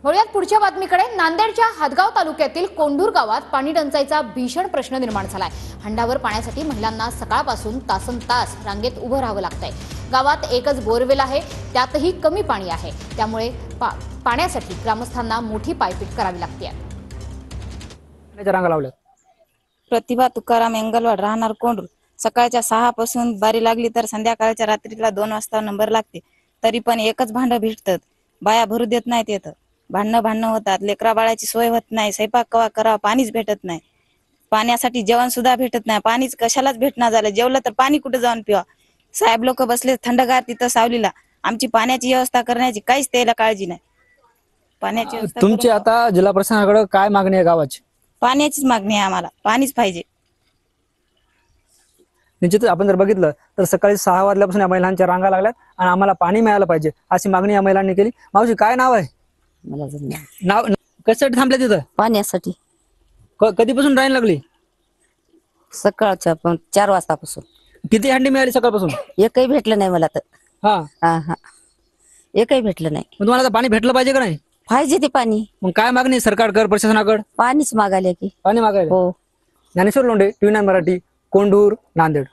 वळूयात पुढच्या बातमीकडे। नांदेडच्या हदगाव तालुक्यातील कोंढूर गावात पाणी टंचाईचा भीषण प्रश्न निर्माण झालाय। हंडावर पाण्यासाठी महिलांना सकाळपासून तासनतास रांगेत उभं राहावं लागतंय। गावात एकच बोरवेल आहे, त्यातही कमी पाणी आहे, त्यामुळे पाण्यासाठी ग्रामस्थांना मोठी पायपीट करावी लागते। रांगा लावल्या। प्रतिभा तुकाराम एंगलवाड, राहणार कोंढूर। सकाळच्या 6 पासून बारी लागली तर संध्याकाळच्या रात्रीला 2 वाजता नंबर लागते, तरी पण एकच भांड भेटतं। बाया भरू देत नाहीत, येतं भांडणं होतात। लेकरा बाळाची सोय होत नाही, स्वयंपाक कवा करावा पाणीच भेटत नाही। पाण्यासाठी जेवण सुद्धा भेटत नाही, पाणीच कशालाच भेटणार झालं। जेवलं तर पाणी कुठे जाऊन पिवा। साहेब लोक बसले थंडगार तिथं सावलीला, आमची पाण्याची व्यवस्था करण्याची काहीच त्याला काळजी नाही। पाण्याची व्यवस्था तुमची आता जिल्हा प्रशासनाकडे काय मागणी आहे गावाची? पाण्याचीच मागणी आहे, आम्हाला पाणीच पाहिजे। निश्चितच आपण जर बघितलं तर सकाळी 6 वाजल्यापासून या महिलांच्या रांगा लागल्यात आणि आम्हाला पाणी मिळालं पाहिजे अशी मागणी या महिलांनी केली। मावशी, काय नाव आहे? मला नाव कशासाठी थांबले तिथं? पाण्यासाठी कधीपासून राहीन लागली? सकाळच्या 4 वाजतापासून। किती हंडी मिळाली सकाळपासून? एकही भेटलं नाही मला तर। हा, हा एकही भेटलं नाही। मग तुम्हाला आता पाणी भेटलं पाहिजे का नाही? पाहिजे ते पाणी। मग काय मागणी सरकारकडे, प्रशासनाकडे? पाणीच मागायला की पाणी मागायला। हो। ज्ञानेश्वर लोंढे, TV9 मराठी, कोंढूर, नांदेड।